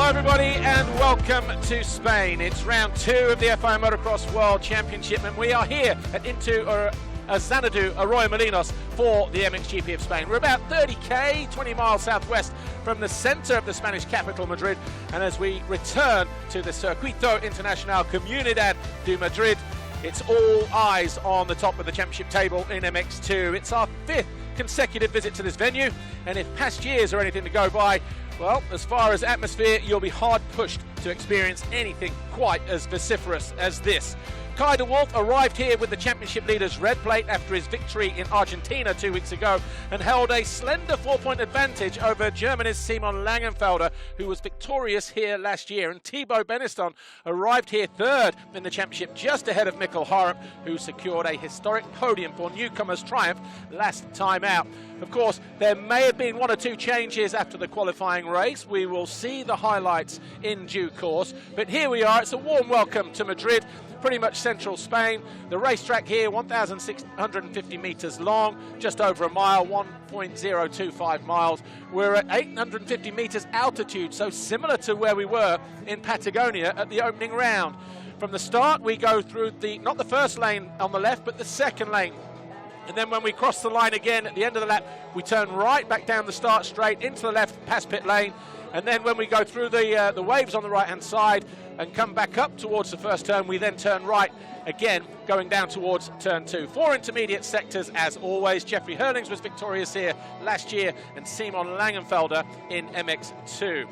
Hello everybody and welcome to Spain. It's round 2 of the FIA Motocross World Championship and we are here at Xanadu Arroyomolinos for the MXGP of Spain. We're about 30k, 20 miles southwest from the centre of the Spanish capital, Madrid, and as we return to the Circuito Internacional Comunidad de Madrid, it's all eyes on the top of the championship table in MX2. It's our 5th consecutive visit to this venue, and if past years are anything to go by, well, as far as atmosphere, you'll be hard pushed to experience anything quite as vociferous as this. Kai de Wolf arrived here with the championship leader's red plate after his victory in Argentina 2 weeks ago and held a slender 4-point advantage over Germany's Simon Langenfelder, who was victorious here last year. And Thibault Benistant arrived here 3rd in the championship, just ahead of Mikkel Harp, who secured a historic podium for newcomers' triumph last time out. Of course, there may have been 1 or 2 changes after the qualifying race. We will see the highlights in due course. But here we are. It's a warm welcome to Madrid, pretty much central Spain. The racetrack here, 1,650 metres long, just over a mile, 1.025 miles. We're at 850 metres altitude, so similar to where we were in Patagonia at the opening round. From the start, we go through not the first lane on the left, but the second lane. And then when we cross the line again at the end of the lap, we turn right back down the start straight into the left past pit lane. And then when we go through the waves on the right-hand side and come back up towards the first turn, we then turn right again, going down towards turn 2. 4 intermediate sectors as always. Jeffrey Hurlings was victorious here last year and Simon Langenfelder in MX2.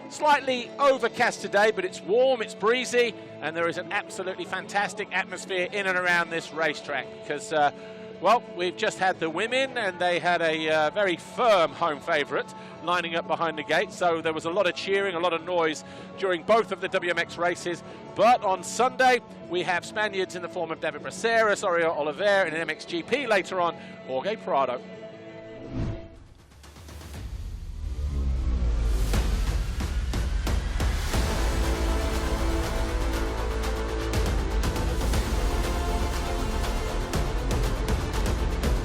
Slightly overcast today, but it's warm, it's breezy, and there is an absolutely fantastic atmosphere in and around this racetrack because well, we've just had the women and they had a very firm home favourite lining up behind the gate, so there was a lot of cheering, a lot of noise during both of the WMX races. But on Sunday we have Spaniards in the form of David Braceras, Oriol Oliver, and an MXGP later on, Jorge Prado.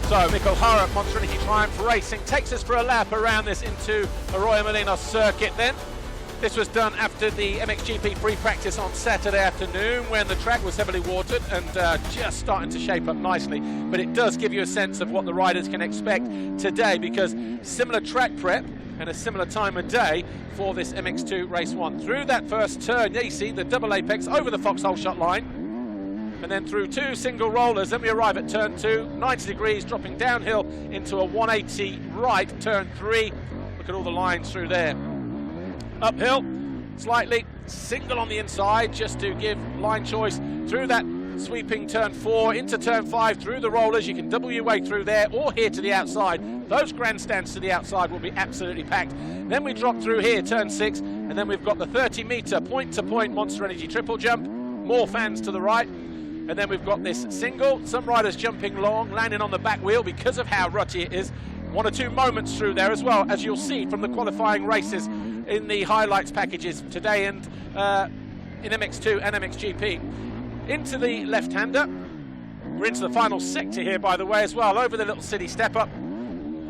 So Mikkel Harp, Monster Energy Triumph Racing, takes us for a lap around this into Arroyomolinos circuit then. This was done after the MXGP free practice on Saturday afternoon when the track was heavily watered and just starting to shape up nicely. But it does give you a sense of what the riders can expect today, because similar track prep and a similar time of day for this MX2 Race 1. Through that first turn, there you see the double apex over the foxhole shot line. And then through 2 single rollers, then we arrive at turn 2, 90 degrees, dropping downhill into a 180 right, turn 3. Look at all the lines through there. Uphill, slightly, single on the inside, just to give line choice through that sweeping turn 4, into turn 5, through the rollers. You can double your way through there or here to the outside. Those grandstands to the outside will be absolutely packed. Then we drop through here, turn 6, and then we've got the 30-metre point-to-point Monster Energy triple jump. More fans to the right. And then we've got this single, some riders jumping long, landing on the back wheel because of how rutty it is. 1 or 2 moments through there as well, as you'll see from the qualifying races in the highlights packages today and in MX2 and MXGP. Into the left-hander. We're into the final sector here, by the way, as well, over the little city step-up.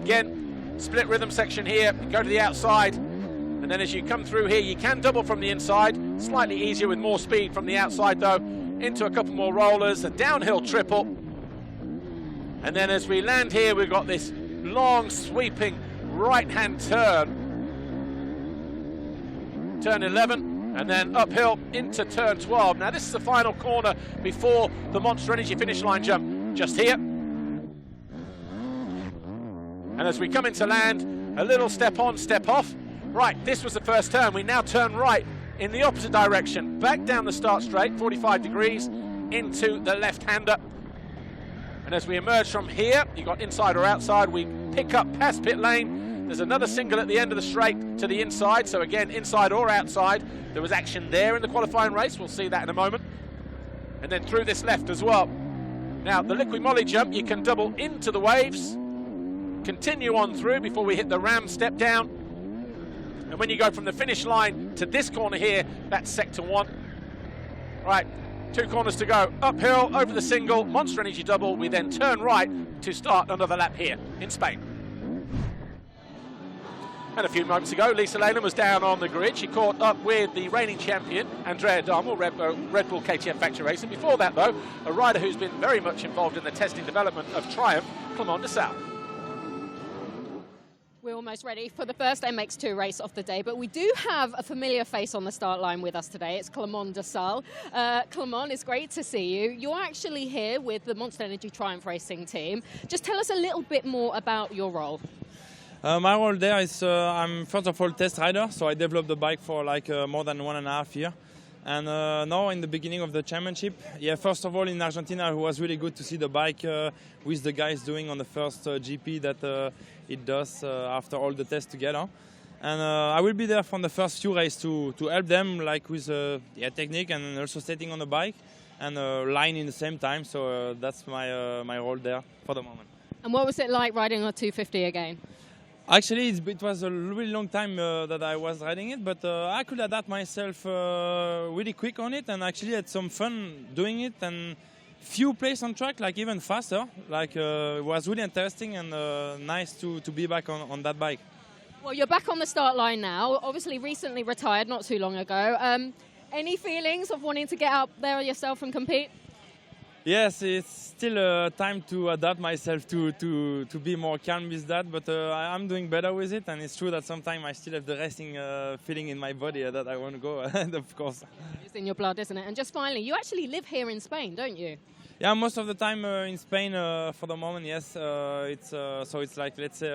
Again, split rhythm section here, go to the outside. And then as you come through here, you can double from the inside. Slightly easier with more speed from the outside, though. Into a couple more rollers, a downhill triple. And then as we land here, we've got this long sweeping right-hand turn. Turn 11, and then uphill into turn 12. Now this is the final corner before the Monster Energy finish line jump, just here. And as we come into land, a little step on, step off. Right, this was the first turn. We now turn right in the opposite direction, back down the start straight, 45 degrees, into the left-hander. And as we emerge from here, you got inside or outside, we pick up past pit lane. There's another single at the end of the straight to the inside, so again, inside or outside. There was action there in the qualifying race, we'll see that in a moment. And then through this left as well. Now, the liquid molly jump, you can double into the waves, continue on through before we hit the ram step down. And when you go from the finish line to this corner here, that's sector 1. Right, 2 corners to go. Uphill, over the single, Monster Energy double. We then turn right to start another lap here in Spain. And a few moments ago, Lisa Leyland was down on the grid. She caught up with the reigning champion, Andrea Darmo, Red Bull KTM Factory Racing. Before that, though, a rider who's been very much involved in the testing development of Triumph, Clément Desalle. We're almost ready for the first MX2 race of the day, but we do have a familiar face on the start line with us today. It's Clément Desalle. Clément, it's great to see you. You're actually here with the Monster Energy Triumph Racing team. Just tell us a little bit more about your role. My role there is I'm first of all test rider, so I developed the bike for like more than 1.5 years. And now in the beginning of the championship, first of all in Argentina, it was really good to see the bike with the guys doing on the first GP that it does after all the tests together. And I will be there from the first few races to help them, like with technique and also setting on the bike and line in the same time. So that's my role there for the moment. And what was it like riding on a 250 again? Actually, it was a really long time that I was riding it, but I could adapt myself really quick on it, and actually had some fun doing it, and few places on track, like even faster. Like it was really interesting and nice to be back on that bike. Well, you're back on the start line now. Obviously, recently retired, not too long ago. Any feelings of wanting to get out there yourself and compete? Yes, it's still time to adapt myself to be more calm with that, but I'm doing better with it, and it's true that sometimes I still have the racing feeling in my body that I want to go, of course. It's in your blood, isn't it? And just finally, you actually live here in Spain, don't you? Yeah, most of the time in Spain for the moment, yes. So it's like, let's say,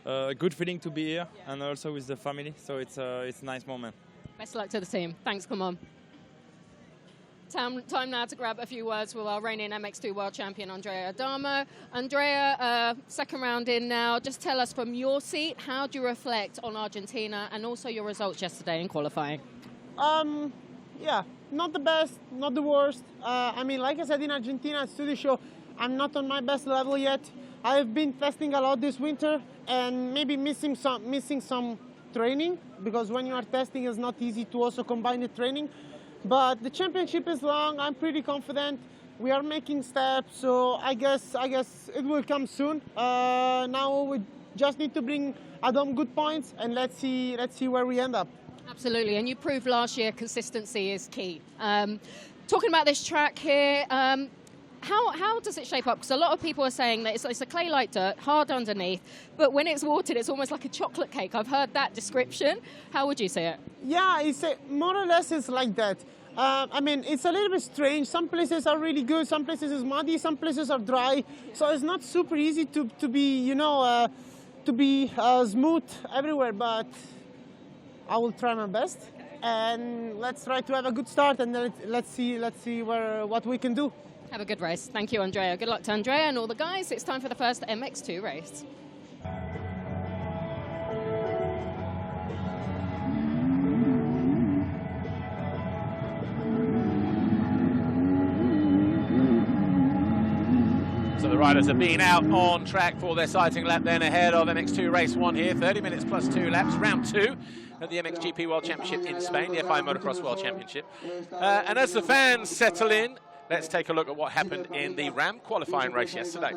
a good feeling to be here, and also with the family, so it's a nice moment. Best luck to the team. Thanks, come on. Time now to grab a few words with our reigning MX2 World Champion, Andrea Darmo. Andrea, second round in now. Just tell us from your seat, how do you reflect on Argentina and also your results yesterday in qualifying? Yeah, not the best, not the worst. I mean, like I said in Argentina at Studio Show, I'm not on my best level yet. I've been testing a lot this winter and maybe missing some training, because when you are testing, it's not easy to also combine the training. But the championship is long. I'm pretty confident. We are making steps, so I guess it will come soon. Now we just need to bring Adam good points, and let's see where we end up. Absolutely, and you proved last year consistency is key. Talking about this track here, how does it shape up? Because a lot of people are saying that it's a clay-like dirt, hard underneath, but when it's watered, it's almost like a chocolate cake. I've heard that description. How would you say it? Yeah, more or less it's like that. I mean, it's a little bit strange. Some places are really good, some places is muddy, some places are dry. So it's not super easy to be, smooth everywhere. But I will try my best, and let's try to have a good start, and then let's see what we can do. Have a good race. Thank you, Andrea. Good luck to Andrea and all the guys. It's time for the first MX2 race. So the riders have been out on track for their sighting lap then ahead of MX2 race 1 here. 30 minutes plus 2 laps, round 2 at the MXGP World Championship in Spain, the FI Motocross World Championship. And as the fans settle in, let's take a look at what happened in the Ram qualifying race yesterday.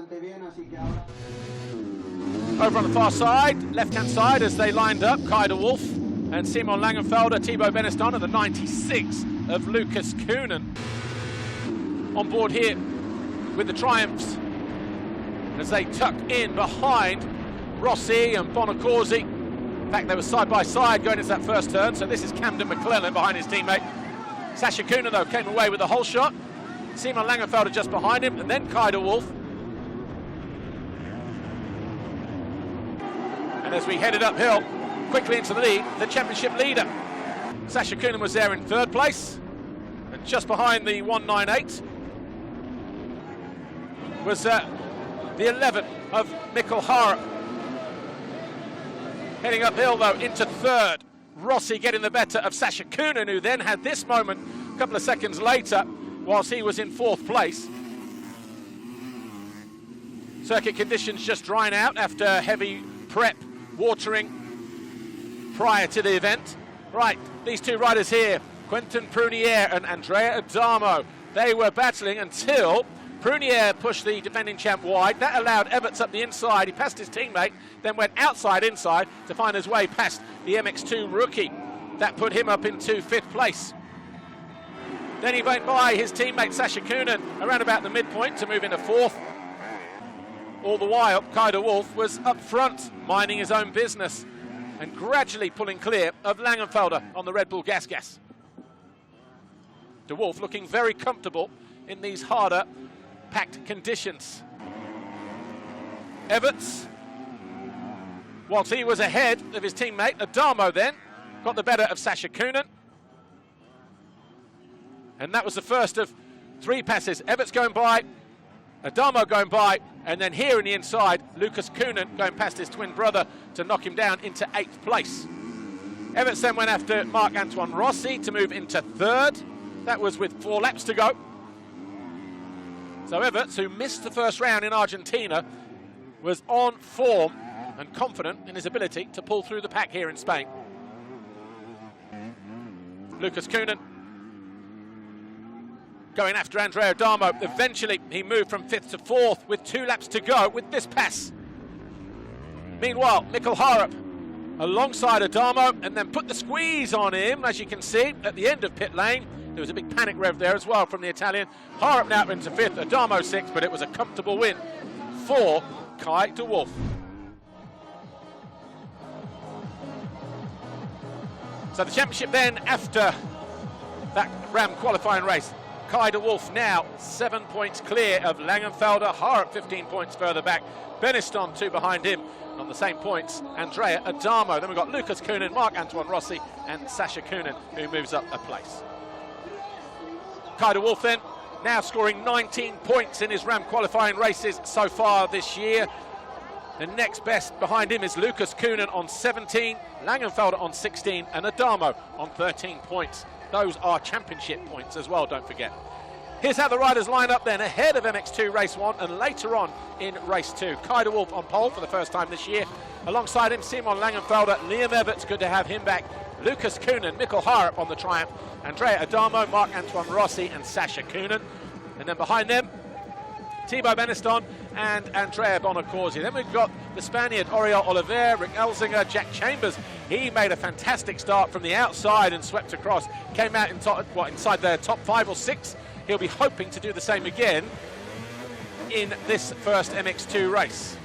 Over on the far side, left-hand side, as they lined up, Kaider Wolf and Simon Langenfelder, Thibault Benistant, and the 96 of Lucas Koenen. On board here with the Triumphs as they tuck in behind Rossi and Bonacorsi. In fact, they were side by side going into that first turn, so this is Camden McClellan behind his teammate. Sasha Koenen, though, came away with the whole shot. Simon Langenfelder just behind him, and then Kaider Wolf. And as we headed uphill, quickly into the lead, the championship leader. Sasha Koenen was there in third place, and just behind the 198 was the 11 of Mikkel Harup. Heading uphill, though, into third. Rossi getting the better of Sasha Koenen, who then had this moment a couple of seconds later, whilst he was in fourth place. Circuit conditions just drying out after heavy prep, watering prior to the event. Right, these two riders here, Quentin Prunier and Andrea Adamo, they were battling until Prunier pushed the defending champ wide. That allowed Everts up the inside. He passed his teammate, then went inside to find his way past the MX2 rookie. That put him up into 5th place. Then he went by his teammate Sasha Coonan around about the midpoint to move into 4th. All the while, Kai de Wolf was up front, minding his own business and gradually pulling clear of Langenfelder on the Red Bull Gas. De Wolf looking very comfortable in these harder packed conditions. Everts, whilst he was ahead of his teammate, Adamo then got the better of Sasha Coonan. And that was the first of 3 passes. Everts going by, Adamo going by, and then here in the inside, Lucas Coonan going past his twin brother to knock him down into 8th place. Everts then went after Marc-Antoine Rossi to move into 3rd. That was with 4 laps to go. So Everts, who missed the first round in Argentina, was on form and confident in his ability to pull through the pack here in Spain. Lucas Coonan going after Andrea Adamo. Eventually, he moved from 5th to 4th with 2 laps to go with this pass. Meanwhile, Mikkel Harup alongside Adamo and then put the squeeze on him, as you can see, at the end of pit lane. There was a big panic rev there as well from the Italian. Harup now into 5th, Adamo 6th, but it was a comfortable win for Kai de Wolf. So the championship then after that Ram qualifying race. Kai de Wolf now 7 points clear of Langenfelder. Harup 15 points further back. Benistant 2 behind him. And on the same points, Andrea Adamo. Then we've got Lucas Coonan, Marc-Antoine Rossi and Sasha Coonan, who moves up a place. Kai de Wolf then now scoring 19 points in his Ram qualifying races so far this year. The next best behind him is Lucas Coonan on 17, Langenfelder on 16 and Adamo on 13 points. Those are championship points as well, don't forget. Here's how the riders line up then ahead of MX2 Race 1 and later on in Race 2. Kai de Wolf on pole for the first time this year. Alongside him, Simon Langenfelder, Liam Everts, good to have him back. Lucas Coonan, Mikkel Harup on the Triumph, Andrea Adamo, Marc-Antoine Rossi and Sasha Coonan. And then behind them, Thibault Benistant and Andrea Bonacorsi. Then we've got the Spaniard Oriol Oliver, Rick Elzinga, Jack Chambers. He made a fantastic start from the outside and swept across. Came out inside their top 5 or 6. He'll be hoping to do the same again in this first MX2 race.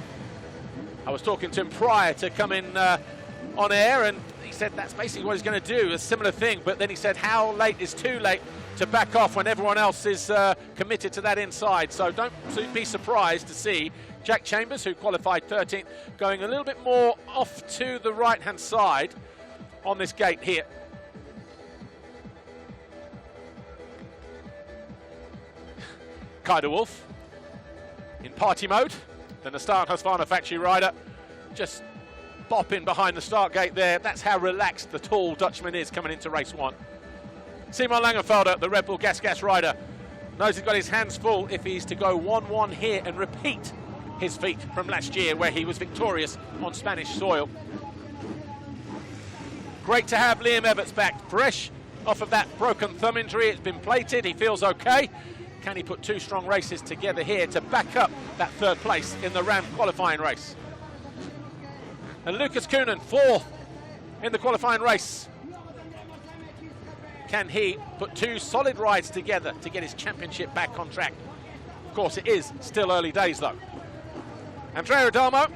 I was talking to him prior to coming on air, and he said that's basically what he's going to do, a similar thing. But then he said, how late is too late to back off when everyone else is committed to that inside? So don't be surprised to see Jack Chambers, who qualified 13th, going a little bit more off to the right-hand side on this gate here. Kai de Wolf in party mode. Then the Start Husqvarna factory rider just bopping behind the start gate there. That's how relaxed the tall Dutchman is coming into race 1. Simon Langenfelder, the Red Bull Gas rider, knows he's got his hands full if he's to go 1-1 here and repeat his feat from last year where he was victorious on Spanish soil. Great to have Liam Everts back, fresh off of that broken thumb injury. It's been plated, he feels okay. Can he put 2 strong races together here to back up that 3rd place in the Ram qualifying race? And Lucas Coonan, 4th in the qualifying race. Can he put 2 solid rides together to get his championship back on track? Of course, it is still early days, though. Andrea Adamo,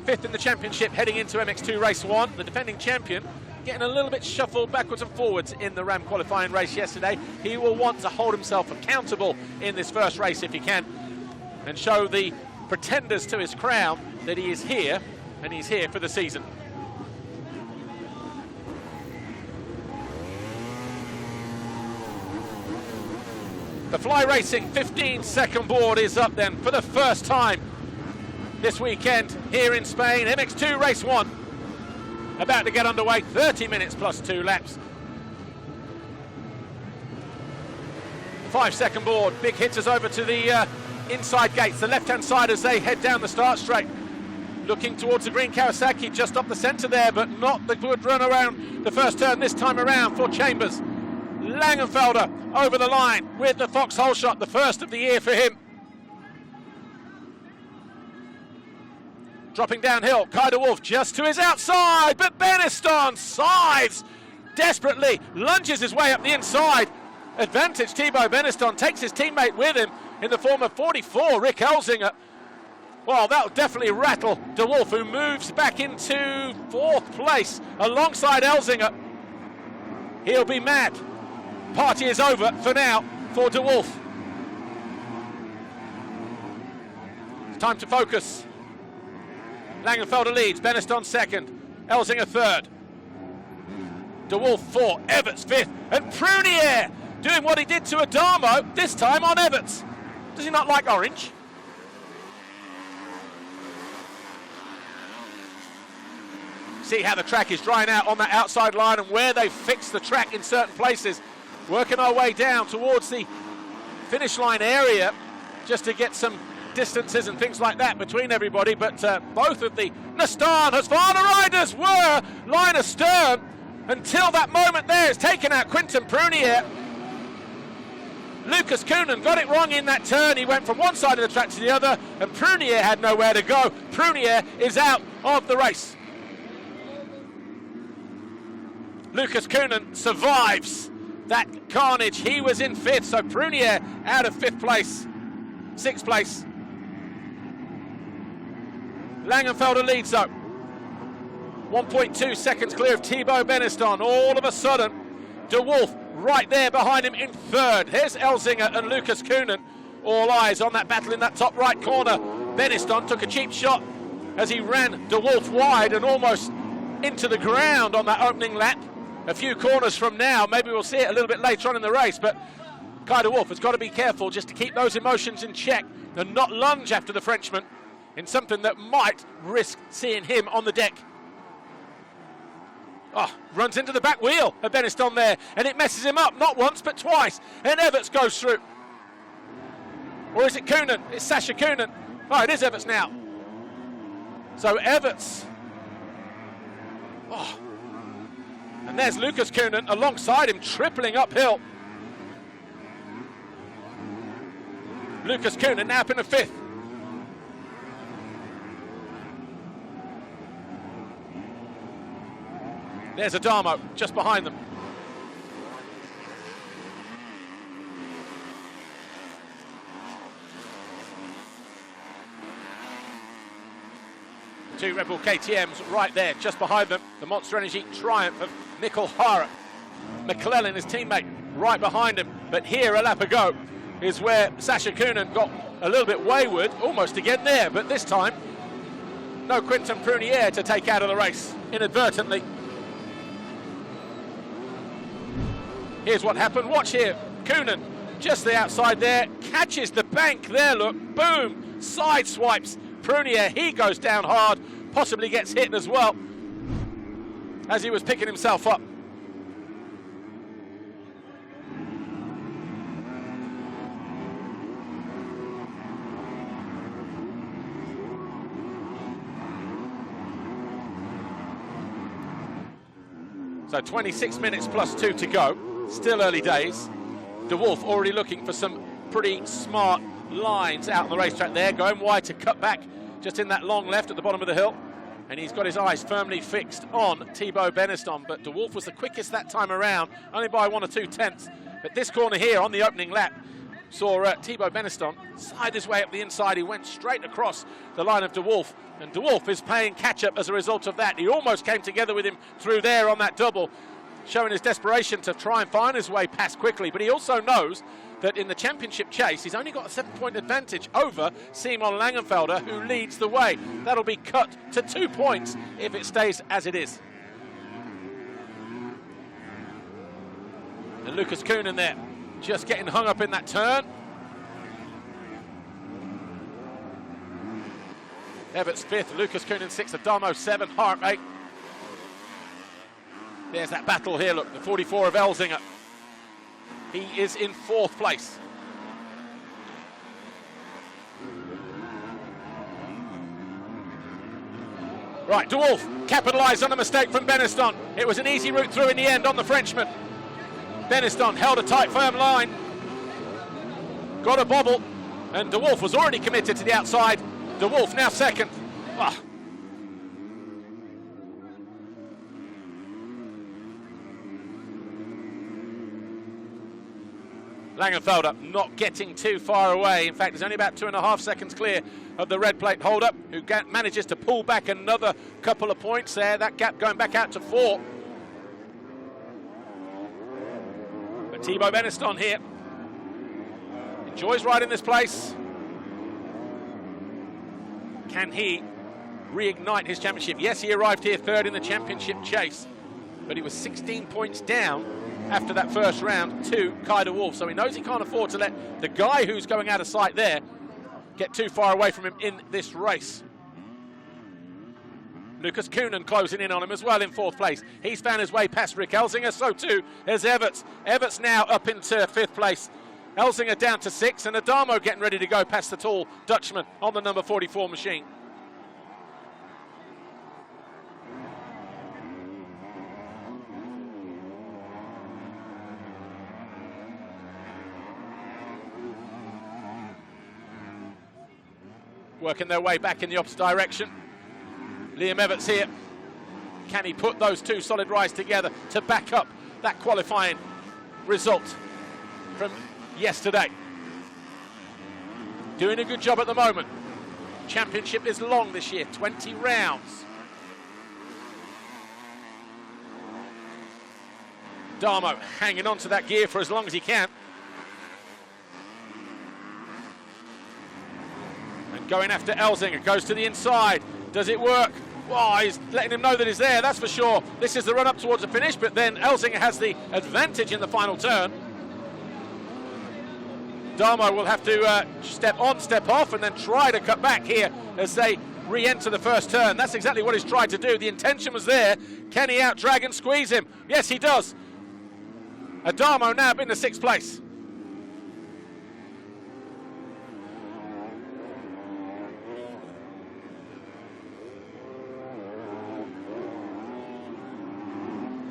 5th in the championship heading into MX2 Race 1. The defending champion getting a little bit shuffled backwards and forwards in the Ram qualifying race yesterday. He will want to hold himself accountable in this first race if he can and show the pretenders to his crown that he is here and he's here for the season. The Fly Racing 15-second board is up then for the first time this weekend here in Spain. MX2 Race 1 about to get underway, 30 minutes plus 2 laps. 5-second board, big hitters over to the inside gates, the left-hand side as they head down the start straight. Looking towards the green Kawasaki, just up the centre there, but not the good run around the first turn this time around for Chambers. Langenfelder over the line with the foxhole shot, the first of the year for him. Dropping downhill, Kai de Wolf just to his outside, but Benistant sides desperately, lunges his way up the inside. Advantage Thibault Benistant, takes his teammate with him in the form of 44, Rick Elzinga. Well, that'll definitely rattle de Wolf, who moves back into 4th place alongside Elzinga. He'll be mad. Party is over for now for de Wolf. It's time to focus. Langenfelder leads, Benistant 2nd, Elzinga 3rd. De Wolf 4th, Everts 5th, and Prunier doing what he did to Adamo, this time on Everts. Does he not like orange? See how the track is drying out on that outside line and where they fixed the track in certain places. Working our way down towards the finish line area just to get some distances and things like that between everybody, but both of the Nastan Husqvarna riders were line astern until that moment there is taken out Quinten Prunier. Lucas Koenen got it wrong in that turn. He went from one side of the track to the other, and Prunier had nowhere to go. Prunier is out of the race. Lucas Koenen survives that carnage. He was in 5th, so Prunier out of 5th place, 6th place. Langenfelder leads though. 1.2 seconds clear of Thibault Benistant. All of a sudden, de Wolf right there behind him in 3rd. Here's Elzinga and Lucas Koenen. All eyes on that battle in that top right corner. Benistant took a cheap shot as he ran de Wolf wide and almost into the ground on that opening lap. A few corners from now, maybe we'll see it a little bit later on in the race, but Kai de Wolf has got to be careful just to keep those emotions in check and not lunge after the Frenchman in something that might risk seeing him on the deck. Oh, runs into the back wheel of Benistant there, and it messes him up, not once, but twice. And Everts goes through. Or is it Koenen? It's Sasha Koenen. Oh, it is Everts now. So Everts. Oh. And there's Lucas Koenen alongside him, tripling uphill. Lucas Koenen now up in the 5th. There's Adamo just behind them. Two Red Bull KTMs right there, just behind them. The Monster Energy Triumph of Nickel Hara. McClellan, his teammate, right behind him. But here, a lap ago, is where Sasha Koenen got a little bit wayward, almost again there. But this time, no Quinten Prunier to take out of the race, inadvertently. Here's what happened. Watch here. Koenen, just the outside there, catches the bank there, look. Boom. Side swipes. Prunier, he goes down hard, possibly gets hit as well as he was picking himself up. So 26 minutes plus 2 to go. Still early days. De Wolf already looking for some pretty smart lines out on the racetrack there, going wide to cut back just in that long left at the bottom of the hill. And he's got his eyes firmly fixed on Thibault Benistant, but de Wolf was the quickest that time around, only by 1 or 2 tenths. But this corner here on the opening lap saw Thibault Benistant slide his way up the inside. He went straight across the line of de Wolf, and de Wolf is playing catch-up as a result of that. He almost came together with him through there on that double, showing his desperation to try and find his way past quickly. But he also knows that in the championship chase, he's only got a 7-point advantage over Simon Langenfelder, who leads the way. That'll be cut to 2 points if it stays as it is. And Lucas Koenen there, just getting hung up in that turn. Everts 5th, Lucas Koenen 6th, Adamo 7th, Hart 8th. There's that battle here, look, the 44 of Elzinga. He is in 4th place. Right, de Wolf capitalised on a mistake from Benistant. It was an easy route through in the end on the Frenchman. Benistant held a tight, firm line. Got a bobble, and De Wolf was already committed to the outside. De Wolf now second. Ah. Langenfelder not getting too far away. In fact, he's only about 2.5 seconds clear of the red plate holder, who manages to pull back another couple of points there. That gap going back out to 4. But Thibault Benistant here enjoys riding this place. Can he reignite his championship? Yes, he arrived here third in the championship chase, but he was 16 points down after that first round to Kai de Wolf. So he knows he can't afford to let the guy who's going out of sight there get too far away from him in this race. Lucas Koenen closing in on him as well in 4th place. He's found his way past Rick Elzinga, so too is Everts. Everts now up into 5th place. Elzinga down to 6th, and Adamo getting ready to go past the tall Dutchman on the number 44 machine. Working their way back in the opposite direction. Liam Everts here. Can he put those two solid rides together to back up that qualifying result from yesterday? Doing a good job at the moment. Championship is long this year, 20 rounds. Darmo hanging on to that gear for as long as he can. Going after Elzinga, goes to the inside. Does it work? Oh, he's letting him know that he's there, that's for sure. This is the run up towards the finish, but then Elzinga has the advantage in the final turn. Darmo will have to step on, step off, and then try to cut back here as they re-enter the first turn. That's exactly what he's tried to do. The intention was there. Can he out-drag and squeeze him? Yes, he does. Adamo now in the 6th place.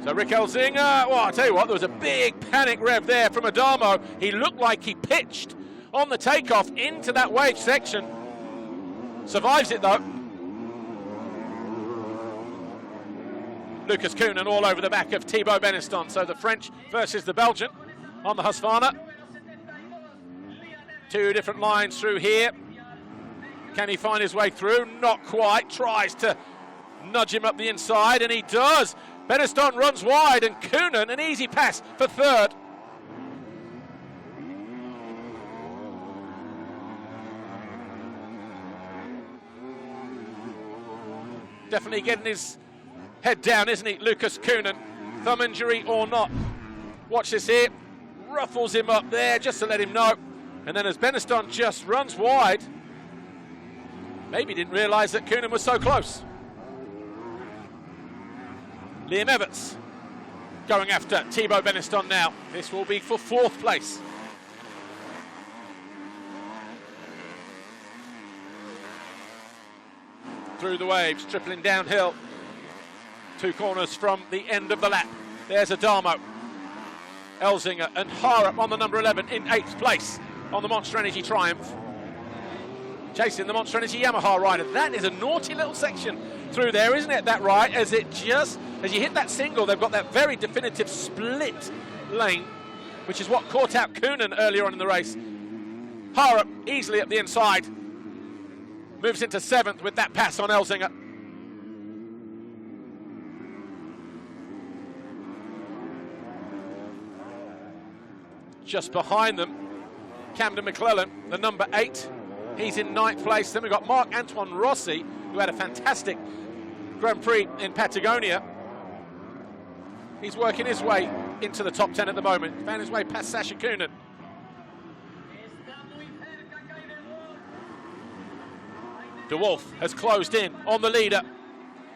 So Rick Elzinga, well, I'll tell you what, there was a big panic rev there from Adamo. He looked like he pitched on the takeoff into that wave section. Survives it though. Lucas Koenen all over the back of Thibault Benistant. So the French versus the Belgian on the Husqvarna. 2 different lines through here. Can he find his way through? Not quite. Tries to nudge him up the inside, and he does. Benistant runs wide, and Koenen an easy pass for 3rd. Definitely getting his head down, isn't he, Lucas Koenen? Thumb injury or not. Watch this here. Ruffles him up there just to let him know. And then as Benistant just runs wide, maybe didn't realise that Koenen was so close. Liam Everts going after Thibault Benistant now. This will be for 4th place. Through the waves, tripling downhill. 2 corners from the end of the lap. There's Adamo, Elzinga and Harap on the number 11 in 8th place on the Monster Energy Triumph. Chasing the Monster Energy Yamaha rider. That is a naughty little section through there, isn't it, that right? As you hit that single, they've got that very definitive split lane, which is what caught out Koenen earlier on in the race. Harap easily up the inside. Moves into 7th with that pass on Elzinga. Just behind them, Camden McClellan, the number 8. He's in 9th place. Then we've got Marc-Antoine Rossi, who had a fantastic Grand Prix in Patagonia. He's working his way into the top 10 at the moment. Found his way past Sasha Koenen. De Wolf has closed in on the leader.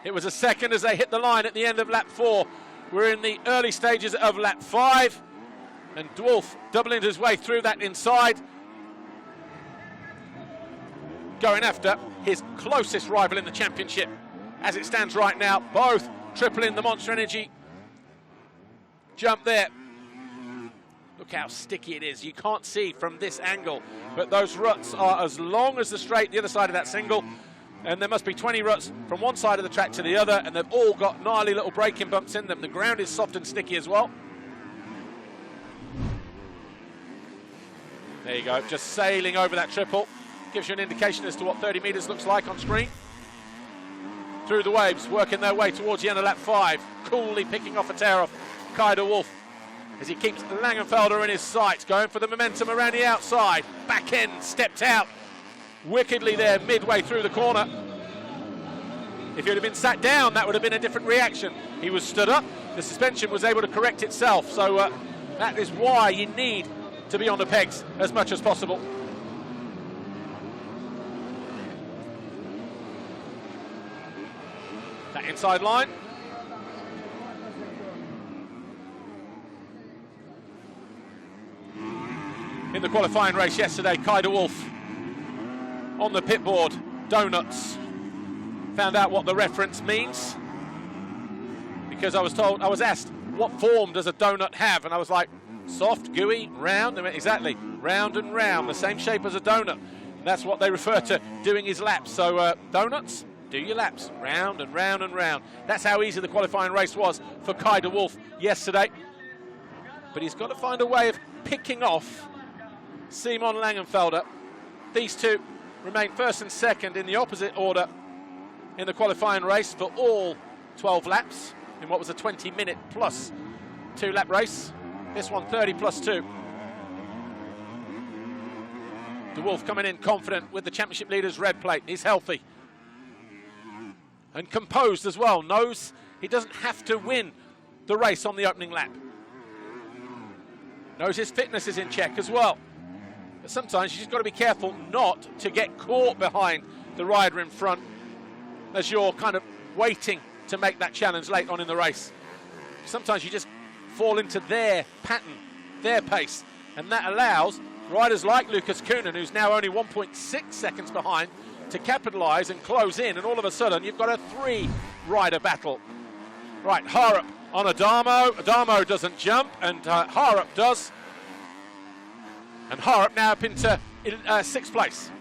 It was a second as they hit the line at the end of lap 4. We're in the early stages of lap 5. And De Wolf doubling his way through that inside. Going after his closest rival in the championship. As it stands right now, both tripling the Monster Energy jump there. Look how sticky it is. You can't see from this angle, but those ruts are as long as the straight, the other side of that single, and there must be 20 ruts from one side of the track to the other, and they've all got gnarly little braking bumps in them. The ground is soft and sticky as well. There you go, just sailing over that triple. Gives you an indication as to what 30 metres looks like on screen. Through the waves, working their way towards the end of lap 5. Coolly picking off a tear off Kai de Wolf as he keeps Langenfelder in his sights, going for the momentum around the outside. Back end, stepped out wickedly there midway through the corner. If he'd have been sat down, that would have been a different reaction. He was stood up, the suspension was able to correct itself, so that is why you need to be on the pegs as much as possible. That inside line. In the qualifying race yesterday, Kai de Wolf on the pit board, donuts. Found out what the reference means because I was asked, what form does a donut have? And I was like, soft, gooey, round. They went, exactly, round and round, the same shape as a donut. And that's what they refer to doing his laps. So donuts, do your laps, round and round and round. That's how easy the qualifying race was for Kai de Wolf yesterday. But he's got to find a way of picking off Simon Langenfelder. These two remain first and second in the opposite order in the qualifying race for all 12 laps in what was a 20-minute plus 2-lap race. This one 30 plus 2. De Wolf coming in confident with the championship leader's red plate. He's healthy and composed as well. Knows he doesn't have to win the race on the opening lap. Knows his fitness is in check as well. But sometimes you just got to be careful not to get caught behind the rider in front as you're kind of waiting to make that challenge late on in the race. Sometimes you just fall into their pattern, their pace, and that allows riders like Lucas Koenen, who's now only 1.6 seconds behind, to capitalise and close in, and all of a sudden you've got a 3-rider battle. Right, Harup on Adamo. Adamo doesn't jump, and Harup does. And Harup now up into 6th place.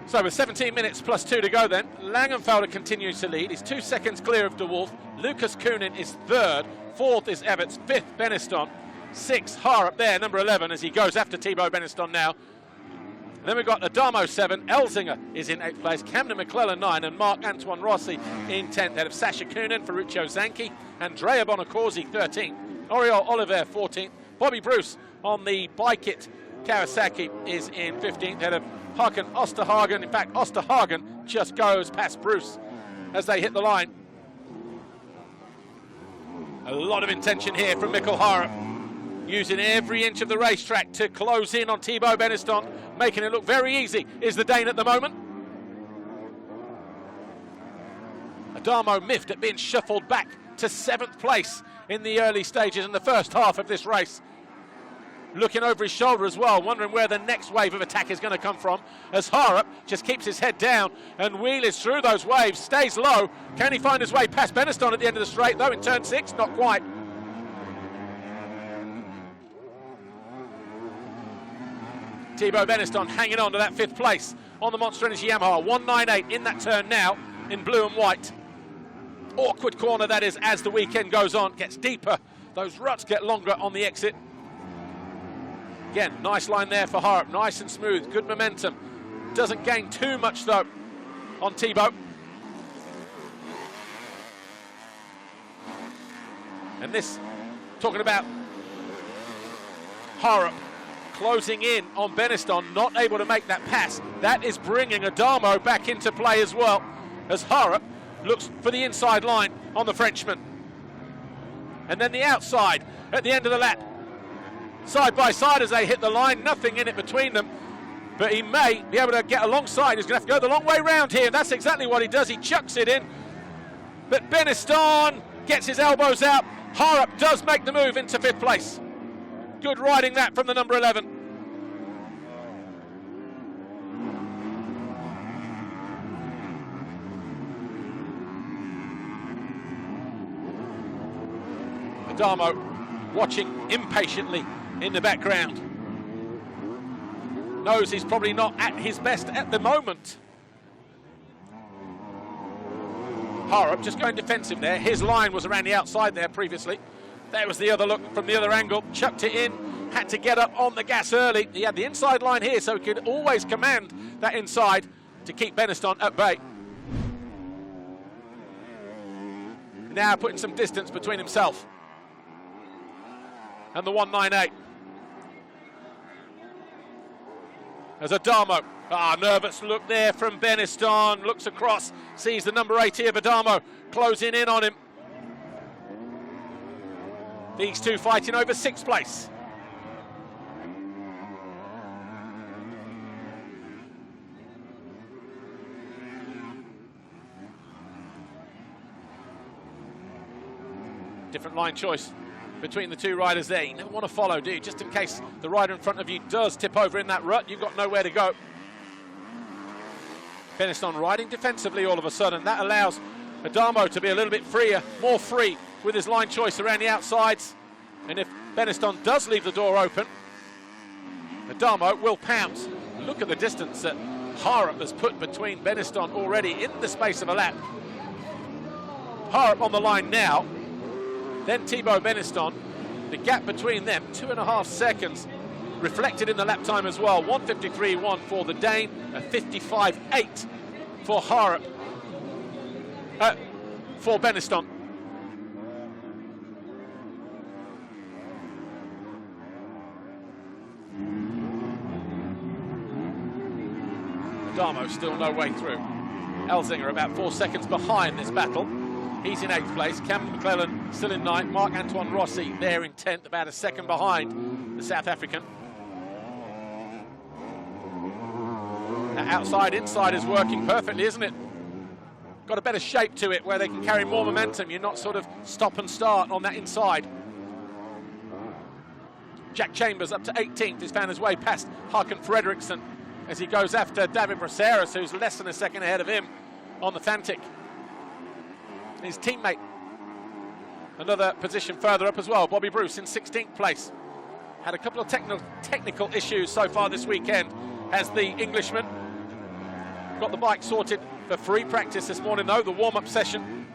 So with 17 minutes plus 2 to go then, Langenfelder continues to lead. He's 2 seconds clear of de Wolf. Lucas Koenen is 3rd. 4th is Everts. 5th, Benistant. 6th, Harup there, number 11, as he goes after Thibault Benistant now. And then we've got Adamo 7, Elzinger is in 8th place, Camden McClellan 9, and Marc-Antoine Rossi in 10th, ahead of Sasha Koenen, Ferruccio Zanchi, Andrea Bonacorsi 13th, Oriol Oliver 14th, Bobby Bruce on the Bike-It Kawasaki is in 15th, ahead of Hakan Osterhagen. In fact, Osterhagen just goes past Bruce as they hit the line. A lot of intention here from Mikkel Harup, using every inch of the racetrack to close in on Thibault Benistant, making it look very easy, is the Dane at the moment. Adamo miffed at being shuffled back to 7th place in the early stages in the first half of this race. Looking over his shoulder as well, wondering where the next wave of attack is going to come from, as Harup just keeps his head down and wheelies through those waves, stays low. Can he find his way past Benistant at the end of the straight, though in turn 6? Not quite. Thibault Benistant hanging on to that 5th place on the Monster Energy Yamaha. 198 in that turn now in blue and white. Awkward corner that is as the weekend goes on, gets deeper. Those ruts get longer on the exit. Again, nice line there for Harup, nice and smooth, good momentum. Doesn't gain too much though on Thibault. And this, talking about Harup closing in on Benistant, not able to make that pass. That is bringing Adamo back into play as well, as Harup looks for the inside line on the Frenchman. And then the outside at the end of the lap. Side by side as they hit the line, nothing in it between them. But he may be able to get alongside. He's going to have to go the long way round here, and that's exactly what he does. He chucks it in. But Benistant gets his elbows out. Harup does make the move into 5th place. Good riding that from the number 11. Adamo watching impatiently in the background. Knows he's probably not at his best at the moment. Harrop just going defensive there. His line was around the outside there previously. There was the other look from the other angle. Chucked it in. Had to get up on the gas early. He had the inside line here, so he could always command that inside to keep Benistant at bay. Now putting some distance between himself and the 198. As Adamo, nervous look there from Benistant, looks across, sees the number 8 here, Adamo closing in on him. These two fighting over 6th place. Different line choice between the two riders there. You never want to follow, do you? Just in case the rider in front of you does tip over in that rut, you've got nowhere to go. Benistant riding defensively all of a sudden. That allows Adamo to be a little bit freer, more free with his line choice around the outsides. And if Benistant does leave the door open, Adamo will pounce. Look at the distance that Harrop has put between Benistant already in the space of a lap. Harrop on the line now. Then Thibault Benistant, the gap between them, 2.5 seconds, reflected in the lap time as well. 1:53.1 for the Dane, a 55.8 for Harrop, for Benistant. Adamo still no way through. Elzinga about 4 seconds behind this battle. He's in 8th place. Cameron McClellan still in 9th. Marc-Antoine Rossi there in 10th, about a second behind the South African. That outside-inside is working perfectly, isn't it? Got a better shape to it where they can carry more momentum. You're not sort of stop and start on that inside. Jack Chambers up to 18th. He's found his way past Hakan Fredriksson as he goes after David Braceras, who's less than a second ahead of him on the Fantic. His teammate, another position further up as well. Bobby Bruce in 16th place. Had a couple of technical issues so far this weekend as the Englishman. Got the bike sorted for free practice this morning though, the warm-up session.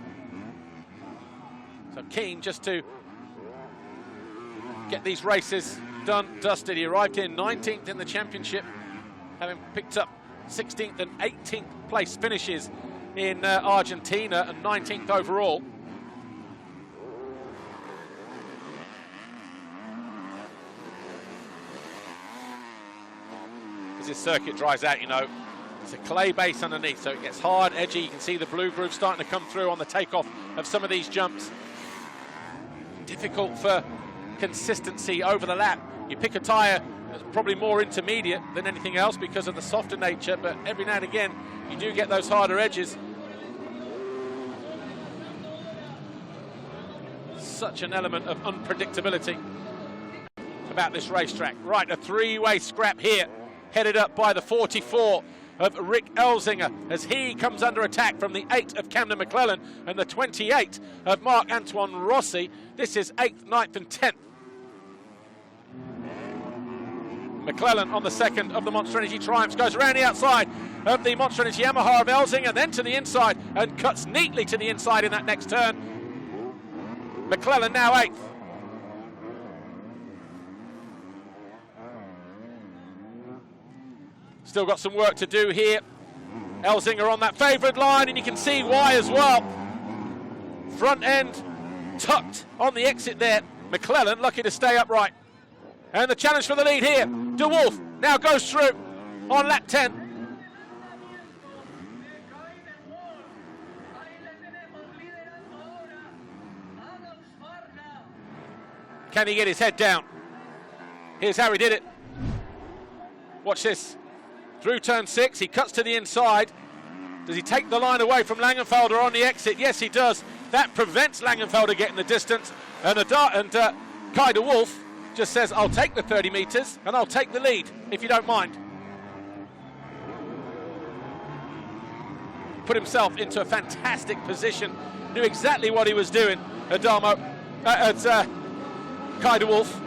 So keen just to get these races done, dusted. He arrived in 19th in the championship, having picked up 16th and 18th place finishes in Argentina and 19th overall. As this circuit dries out, you know, it's a clay base underneath, so it gets hard, edgy. You can see the blue groove starting to come through on the takeoff of some of these jumps. Difficult for consistency over the lap. You pick a tyre that's probably more intermediate than anything else because of the softer nature, but every now and again you do get those harder edges. Such an element of unpredictability about this racetrack. Right, a three-way scrap here, headed up by the 44 of Rick Elzinga as he comes under attack from the 8 of Camden McClellan and the 28 of Marc-Antoine Rossi. This is 8th, 9th and 10th. McClellan on the 2nd of the Monster Energy Triumphs goes around the outside of the Monster Energy Yamaha of Elzinga, then to the inside and cuts neatly to the inside in that next turn. McClellan now 8th. Still got some work to do here. Elzinga on that favoured line, and you can see why as well. Front end tucked on the exit there. McClellan lucky to stay upright. And the challenge for the lead here. De Wolf now goes through on lap 10. Can he get his head down? Here's how he did it. Watch this. Through turn 6, he cuts to the inside. Does he take the line away from Langenfelder on the exit? Yes, he does. That prevents Langenfelder getting the distance. And Kai de Wolf just says, I'll take the 30 metres and I'll take the lead, if you don't mind. Put himself into a fantastic position. Knew exactly what he was doing, Adamo. Kai de Wolf.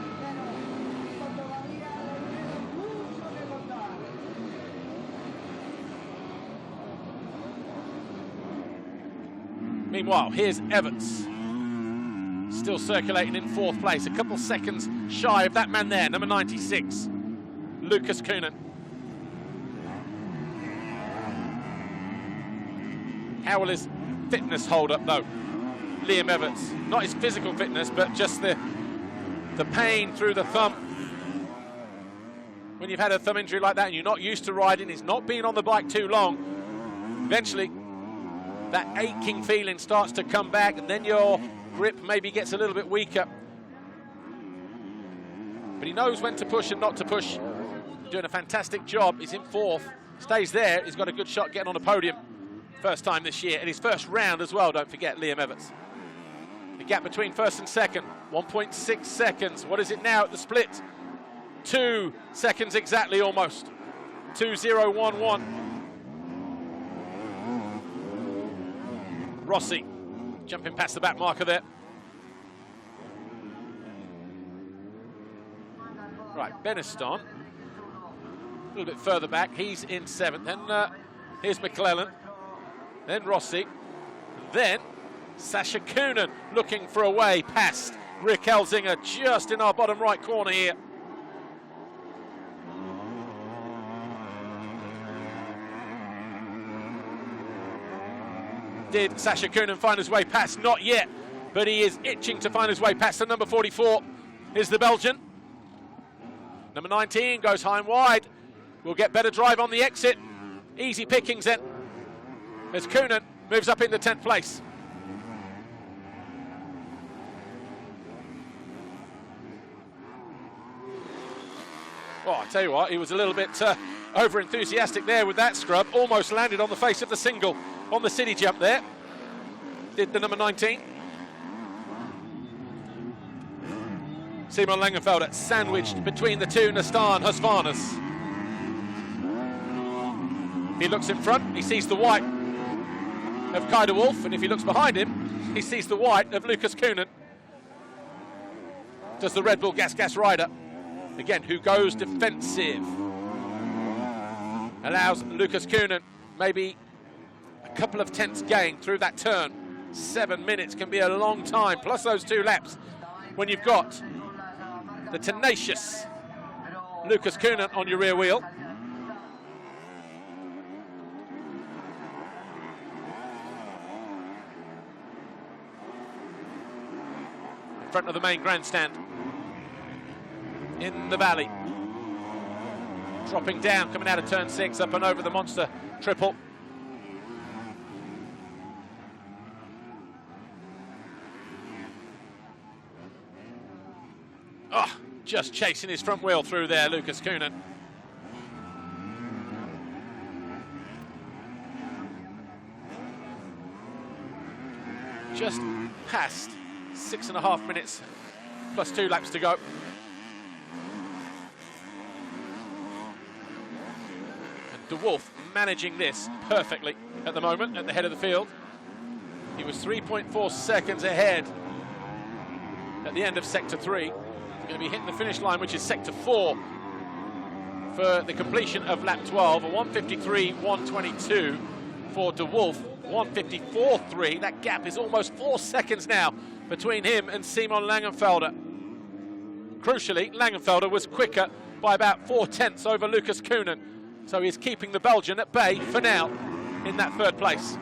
Meanwhile, here's Evans. Still circulating in 4th place, a couple seconds shy of that man there, number 96, Lucas Kuhnen. How will his fitness hold up though? Liam Evans, not his physical fitness, but just the pain through the thumb. When you've had a thumb injury like that and you're not used to riding, he's not been on the bike too long, eventually that aching feeling starts to come back, and then your grip maybe gets a little bit weaker. But he knows when to push and not to push. Doing a fantastic job. He's in 4th, stays there. He's got a good shot getting on the podium. First time this year, and his first round as well, don't forget, Liam Evans. The gap between 1st and 2nd, 1.6 seconds. What is it now at the split? 2 seconds exactly, almost. 2:0.11. Rossi jumping past the back marker there. Right, Benistant a little bit further back. He's in 7th. Then here's McClellan. Then Rossi. Then Sasha Kuhnen looking for a way past Rick Elzinger just in our bottom right corner here. Did Sasha Kuhnen find his way past? Not yet, but he is itching to find his way past. The number 44 is the Belgian. Number 19 goes high and wide. We'll get better drive on the exit. Easy pickings then, as Kuhnen moves up into 10th place. Oh, I tell you what, he was a little bit over-enthusiastic there with that scrub. Almost landed on the face of the single on the city jump there. Did the number 19. Simon Langenfelder sandwiched between the two Nastan Husqvarnas. He looks in front, he sees the white of Kai de Wolf, and if he looks behind him, he sees the white of Lucas Kuhnen. Does the Red Bull Gas rider, again, who goes defensive, allows Lucas Kuhnen maybe a couple of tenths gain through that turn. 7 minutes can be a long time, plus those 2 laps, when you've got the tenacious Lucas Kuhnen on your rear wheel. In front of the main grandstand in the valley. Dropping down, coming out of turn 6, up and over the monster triple. Oh, just chasing his front wheel through there, Lucas Kuhnen. Just past 6.5 minutes, plus 2 laps to go. And de Wolf managing this perfectly at the moment at the head of the field. He was 3.4 seconds ahead at the end of Sector 3. Going to be hitting the finish line, which is Sector 4 for the completion of lap 12. A 1:53.122 for de Wolf, 1:54.3. That gap is almost 4 seconds now between him and Simon Langenfelder. Crucially, Langenfelder was quicker by about 4 tenths over Lucas Kuhnen, so he's keeping the Belgian at bay for now in that 3rd place.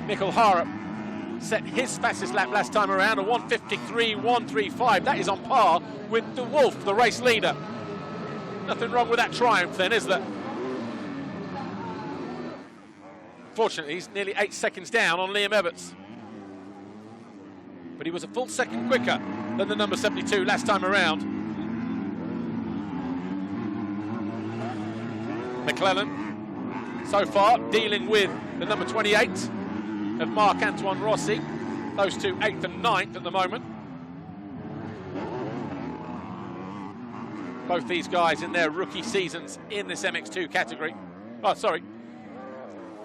Mikkel Harup set his fastest lap last time around, a 1:53.135. That is on par with de Wolf, the race leader. Nothing wrong with that triumph then, is there? Fortunately, he's nearly 8 seconds down on Liam Evans. But he was a full second quicker than the number 72 last time around. McClellan, so far, dealing with the number 28 of Marc-Antoine Rossi. Those two 8th and 9th at the moment. Both these guys in their rookie seasons in this MX2 category. Oh, sorry.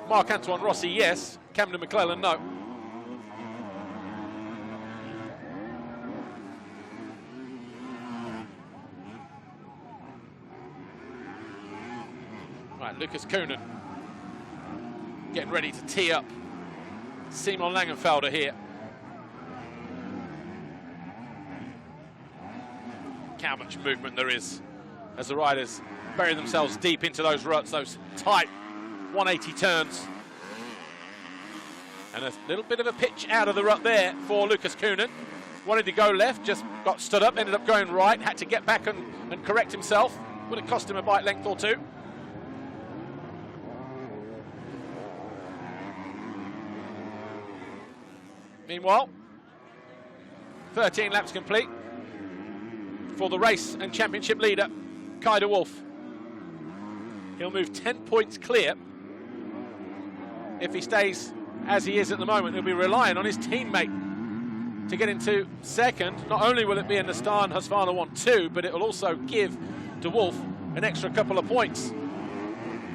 Marc-Antoine Rossi, yes. Camden McClellan, no. Right, Lucas Koenen getting ready to tee up Simon Langenfelder here. How much movement there is as the riders bury themselves deep into those ruts, those tight 180 turns. And a little bit of a pitch out of the rut there for Lucas Koenen. Wanted to go left, just got stood up, ended up going right, had to get back and correct himself. Would have cost him a bike length or two. Meanwhile, 13 laps complete for the race and championship leader, Kai de Wolf. He'll move 10 points clear. If he stays as he is at the moment, he'll be relying on his teammate to get into second. Not only will it be in the Star and Husqvarna 1-2, but it will also give de Wolf an extra couple of points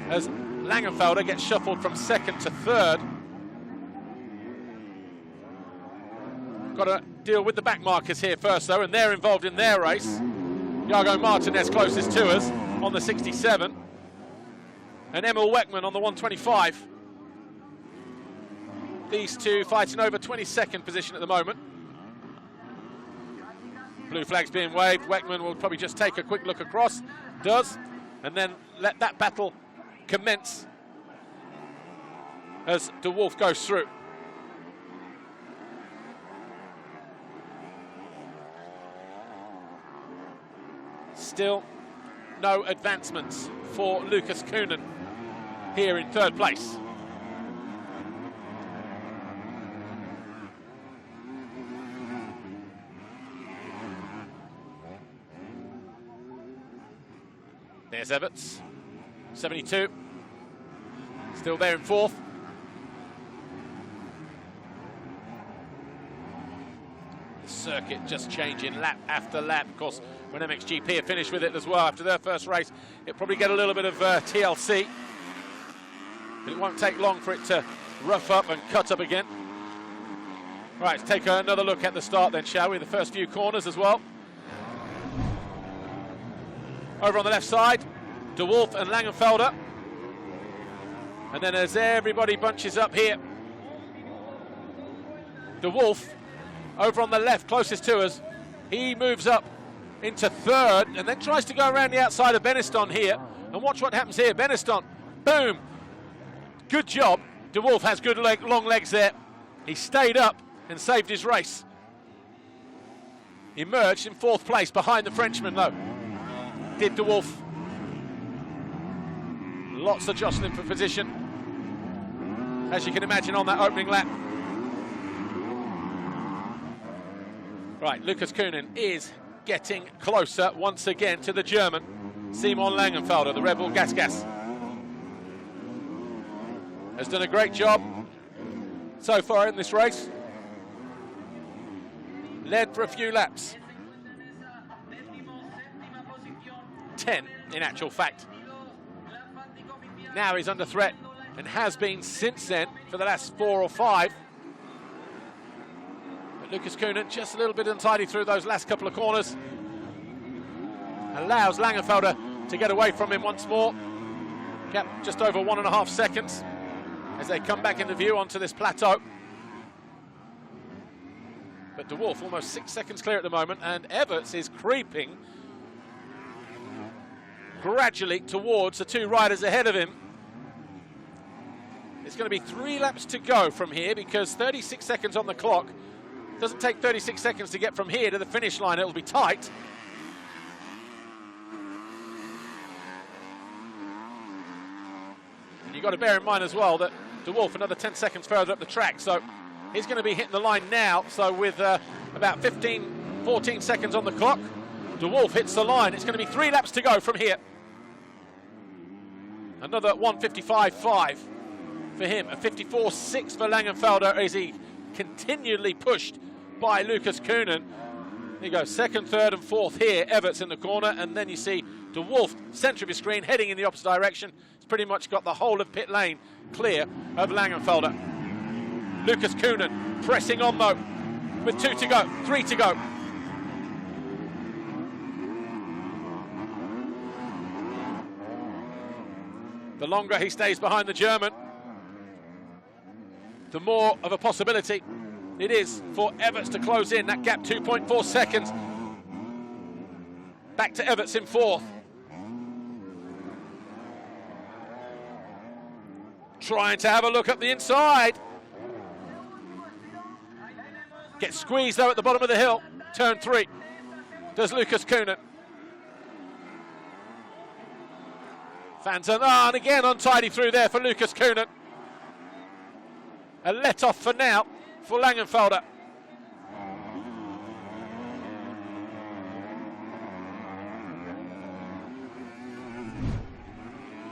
as Langenfelder gets shuffled from second to third. Got to deal with the back markers here first, though, and they're involved in their race. Jago Martinez closest to us on the 67, and Emil Weckman on the 125. These two fighting over 22nd position at the moment. Blue flag's being waved. Weckman will probably just take a quick look across, does, and then let that battle commence as de Wolf goes through. Still no advancements for Lucas Koenen here in third place. There's Everts, 72, still there in fourth. The circuit just changing lap after lap. Of course, when MXGP are finished with it as well after their first race, it'll probably get a little bit of TLC. But it won't take long for it to rough up and cut up again. Right, let's take another look at the start then, shall we? The first few corners as well. Over on the left side, de Wolf and Langenfelder. And then as everybody bunches up here, de Wolf over on the left, closest to us, he moves up into third and then tries to go around the outside of Benistant here. And watch what happens here. Benistant, boom. Good job. De Wolf has good long legs there. He stayed up and saved his race. Emerged in fourth place behind the Frenchman, though. Did de Wolf. Lots of jostling for position, as you can imagine, on that opening lap. Right, Lucas Koenen is getting closer once again to the German, Simon Langenfelder, the Red Bull Gas. Has done a great job so far in this race. Led for a few laps. 10 in actual fact. Now he's under threat and has been since then for the last 4 or 5. But Lucas Koenen just a little bit untidy through those last couple of corners. Allows Langenfelder to get away from him once more. Kept just over 1.5 seconds as they come back into view onto this plateau. But de Wolf almost 6 seconds clear at the moment, and Everts is creeping gradually towards the two riders ahead of him. It's going to be 3 laps to go from here because 36 seconds on the clock. It doesn't take 36 seconds to get from here to the finish line. It'll be tight. And you've got to bear in mind as well that de Wolf another 10 seconds further up the track, so he's going to be hitting the line now. So with about 15, 14 seconds on the clock, de Wolf hits the line. It's going to be 3 laps to go from here. Another 1:55.5 for him, a 54.6 for Langenfelder as he continually pushed by Lucas Koenen. There you go, second, third and fourth here. Everts in the corner, and then you see de Wolf, centre of your screen, heading in the opposite direction. He's pretty much got the whole of pit lane clear of Langenfelder. Lucas Koenen pressing on though, with 2 to go, 3 to go. The longer he stays behind the German, the more of a possibility it is for Everts to close in. That gap 2.4 seconds. Back to Everts in fourth. Trying to have a look at the inside. Gets squeezed though at the bottom of the hill. Turn 3. Does Lucas Kühnen. Fanton, and again untidy through there for Lucas Kühnen. A let off for now for Langenfelder.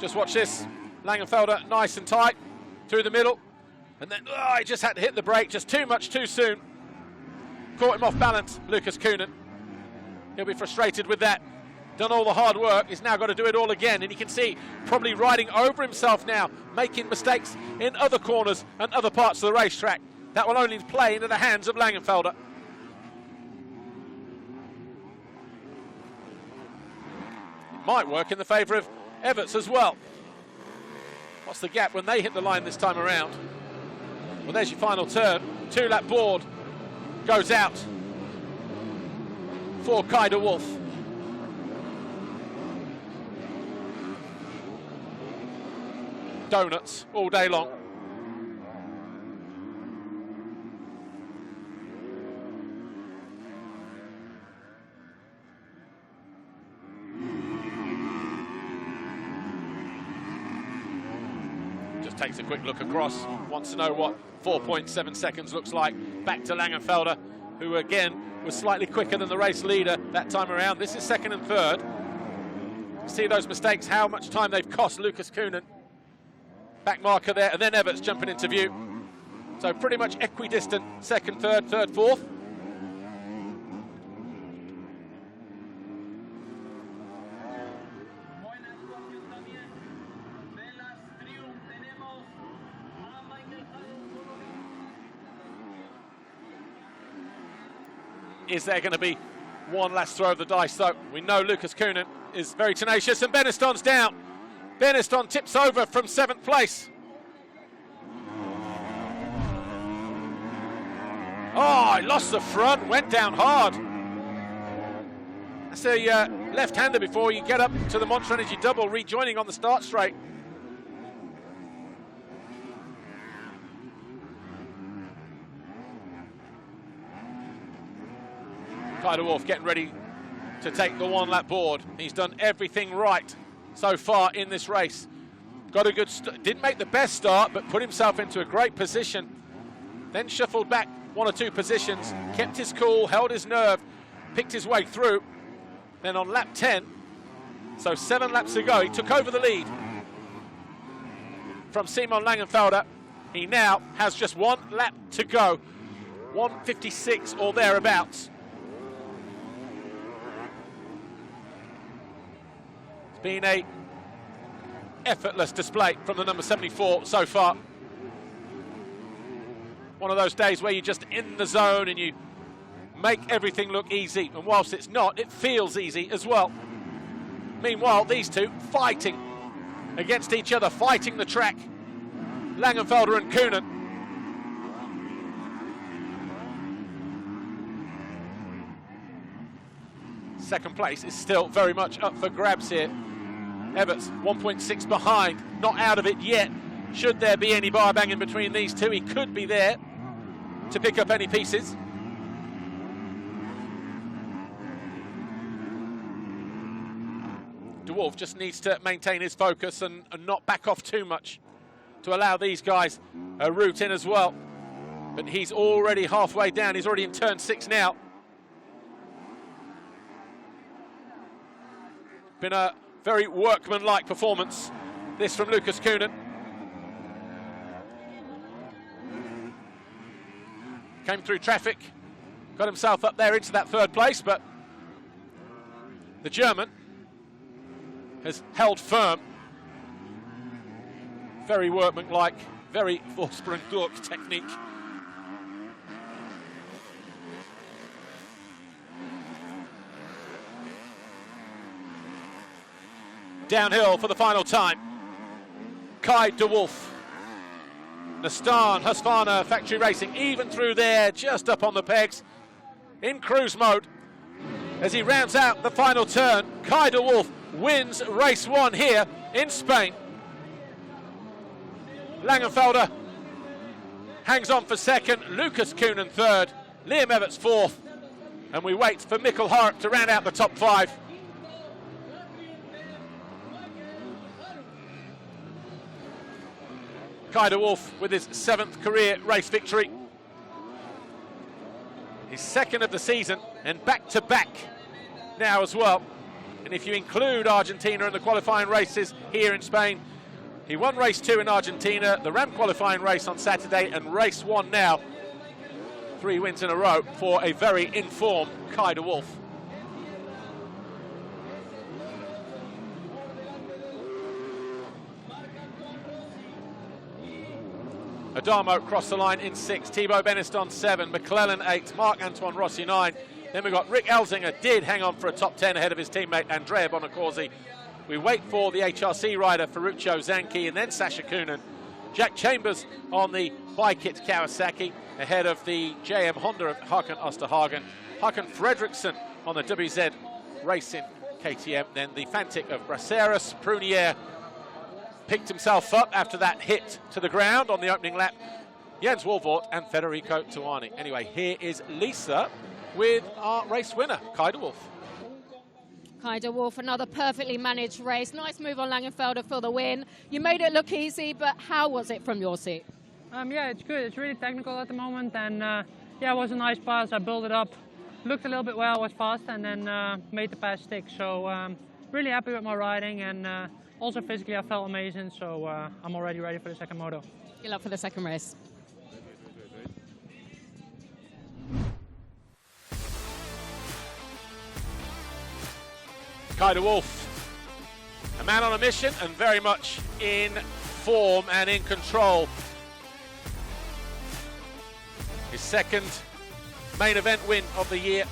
Just watch this. Langenfelder nice and tight through the middle. And then he just had to hit the brake just too much too soon. Caught him off balance, Lucas Kühnen. He'll be frustrated with that. Done all the hard work, he's now got to do it all again, and you can see probably riding over himself now, making mistakes in other corners and other parts of the racetrack. That will only play into the hands of Langenfelder. It might work in the favour of Everts as well. What's the gap when they hit the line this time around? Well, there's your final turn. 2-lap board goes out for Kai de Wolf. Donuts all day long. Just takes a quick look across, wants to know what 4.7 seconds looks like. Back to Langenfelder, who again was slightly quicker than the race leader that time around. This is second and third. See those mistakes, how much time they've cost Lucas Kühnen. Back marker there, and then Everts jumping into view. So pretty much equidistant, second, third, fourth. Is there going to be one last throw of the dice, though? We know Lucas Kühnen is very tenacious, and Benistant's down. Benistant tips over from 7th place. Oh, he lost the front, went down hard. That's a left-hander before you get up to the Monster Energy double, rejoining on the start straight. Kai de Wolf getting ready to take the 1-lap board. He's done everything right so far in this race. Got a good didn't make the best start, but put himself into a great position. Then shuffled back 1 or 2 positions, kept his cool, held his nerve, picked his way through. Then on lap 10, so 7 laps to go, he took over the lead from Simon Langenfelder. He now has just 1 lap to go, 1:56 or thereabouts. Been a effortless display from the number 74 so far. One of those days where you're just in the zone and you make everything look easy, and whilst it's not, it feels easy as well. Meanwhile, these two fighting against each other, fighting the track. Langenfelder and Kühnen. Second place is still very much up for grabs here. Everts 1.6 behind, not out of it yet. Should there be any bar banging between these two, he could be there to pick up any pieces. De Wolf just needs to maintain his focus and not back off too much to allow these guys a route in as well. But he's already halfway down, he's already in turn 6 now. Been a very workmanlike performance, this from Lucas Kühnen. Came through traffic, got himself up there into that 3rd place, but the German has held firm. Very workmanlike, very Vorsprung-Durch technique. Downhill for the final time. Kai de Wolf. Nastan, Husqvarna Factory Racing, even through there, just up on the pegs, in cruise mode. As he rounds out the final turn, Kai de Wolf wins race 1 here in Spain. Langenfelder hangs on for second, Lucas Koenen third, Liam Everts fourth, and we wait for Mikkel Harp to round out the top 5. Kai de Wolf with his 7th career race victory. His 2nd of the season, and back-to-back now as well. And if you include Argentina and the qualifying races here in Spain, he won race 2 in Argentina, the Ram qualifying race on Saturday, and race 1 now. 3 wins in a row for a very informed Kai de Wolf. Adamo crossed the line in 6, Thibault Benistant 7, McClellan 8, Marc-Antoine Rossi 9. Then we've got Rick Elzinga, did hang on for a top 10 ahead of his teammate Andrea Bonacorsi. We wait for the HRC rider Ferruccio Zanchi, and then Sasha Koenen. Jack Chambers on the Bikit Kawasaki ahead of the JM Honda of Håkan Osterhagen. Håkan Fredriksson on the WZ Racing KTM. Then the Fantic of Braceras. Prunier picked himself up after that hit to the ground on the opening lap. Jens Wolvort and Federico Tuani. Anyway, here is Lisa with our race winner, Kai de Wolf. Kai de Wolf, another perfectly managed race. Nice move on Langenfelder for the win. You made it look easy, but how was it from your seat? Yeah, it's good. It's really technical at the moment, and yeah, it was a nice pass. I built it up, looked a little bit well, was fast, and then made the pass stick. So really happy with my riding, and also physically I felt amazing. So I'm already ready for the second moto. Good luck for the second race. Kai de Wolf, a man on a mission and very much in form and in control. His 2nd main event win of the year.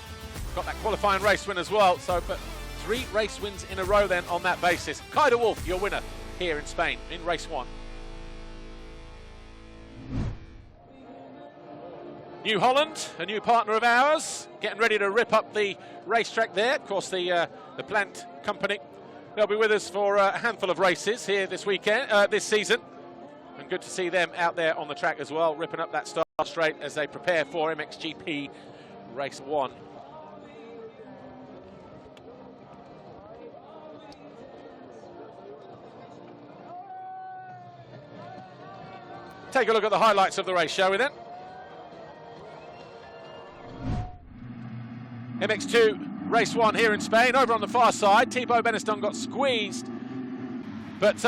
Got that qualifying race win as well. So, but 3 race wins in a row then on that basis. Kai de Wolf, your winner here in Spain in race 1. New Holland, a new partner of ours, getting ready to rip up the racetrack there. Of course, the Plant Company. They'll be with us for a handful of races here this weekend, this season. And good to see them out there on the track as well, ripping up that start straight as they prepare for MXGP Race 1. Take a look at the highlights of the race, shall we then? MX2 race 1 here in Spain. Over on the far side, Thibault Benistant got squeezed, but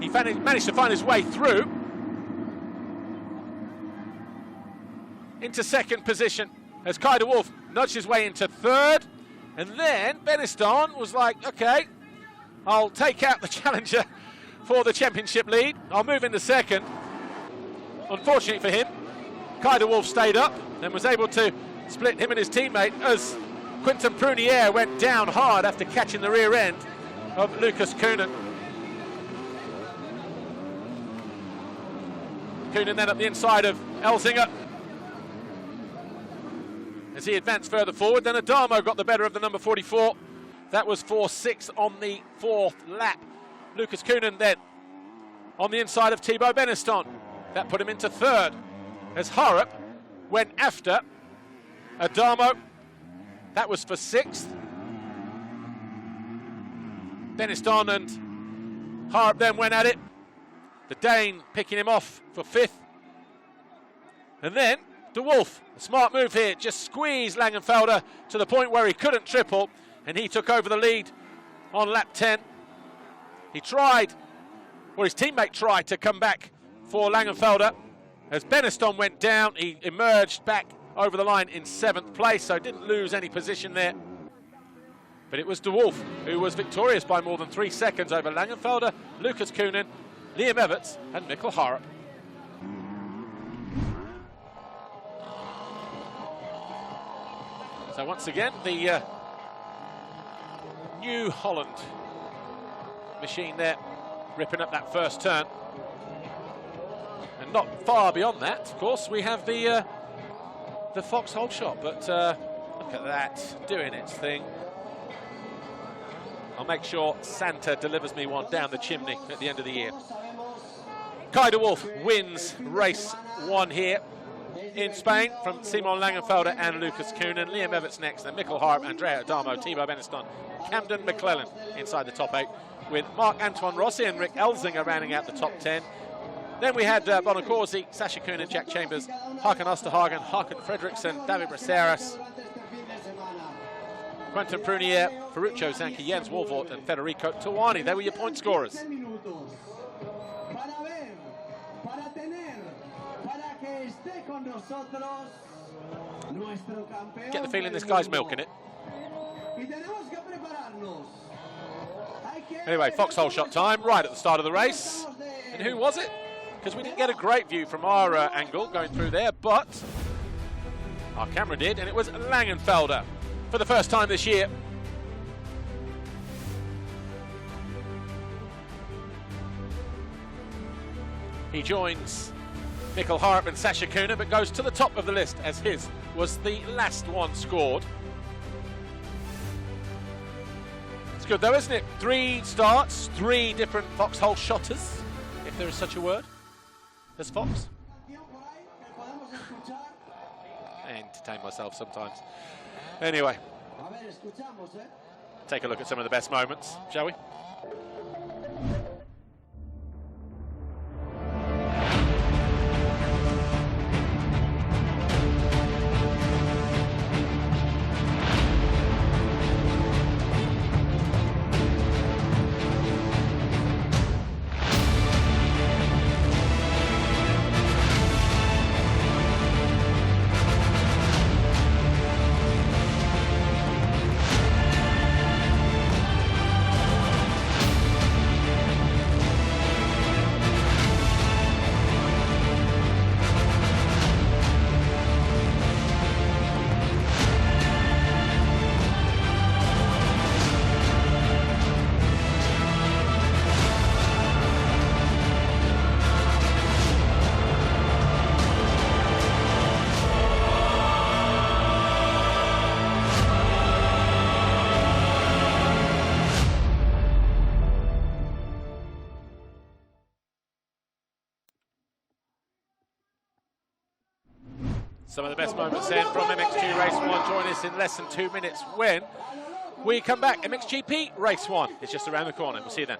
he managed to find his way through into 2nd position as Kai de Wolf nudged his way into 3rd, and then Benistant was like, okay, I'll take out the challenger for the championship lead. I'll move into 2nd. Unfortunately for him, Kai de Wolf stayed up and was able to split him and his teammate as Quinten Prunier went down hard after catching the rear end of Lucas Koenen. Koenen then up the inside of Elzinga as he advanced further forward. Then Adamo got the better of the number 44. That was 4-6 on the 4th lap. Lucas Koenen then on the inside of Thibault Benistant. That put him into 3rd as Harp went after Adamo. That was for 6th. Benistant and Harp then went at it. The Dane picking him off for 5th. And then de Wolf, a smart move here, just squeezed Langenfelder to the point where he couldn't triple, and he took over the lead on lap 10. He tried, or his teammate tried to come back for Langenfelder. As Benistant went down, he emerged back over the line in 7th place, so didn't lose any position there. But it was de Wolf who was victorious by more than 3 seconds over Langenfelder, Lucas Koenen, Liam Everts and Mikkel Harp. So once again, the New Holland machine there ripping up that first turn. And not far beyond that, of course, we have the foxhole shot, but look at that, doing its thing. I'll make sure Santa delivers me one down the chimney at the end of the year. Kai de Wolf wins race 1 here in Spain from Simon Langenfelder and Lucas Koenen. Liam Everts next, then Mikkel Harp, Andrea Adamo, Thibault Benistant, Camden McClellan inside the top 8, with Marc-Antoine Rossi and Rick Elzinga rounding out the top 10. Then we had Bonacorsi, Sasha Koenen, Jack Chambers, Hakan Osterhagen, Hakan Fredriksson, David Braceras, Quentin Prunier, Ferruccio Zanchi, Jens Wolfort and Federico Tawani. They were your point scorers. Get the feeling this guy's milking it. Anyway, foxhole shot time right at the start of the race. And who was it? Because we didn't get a great view from our angle going through there, but our camera did, and it was Langenfelder for the first time this year. He joins Mikkel Harp and Sasha Koenen, but goes to the top of the list as his was the last one scored. It's good though, isn't it? 3 starts, 3 different foxhole shotters, if there is such a word as fox. I entertain myself sometimes. Anyway, take a look at some of the best moments, shall we? Some of the best moments then from MX2 Race 1. Join us in less than 2 minutes when we come back. MXGP Race 1 is just around the corner. We'll see you then.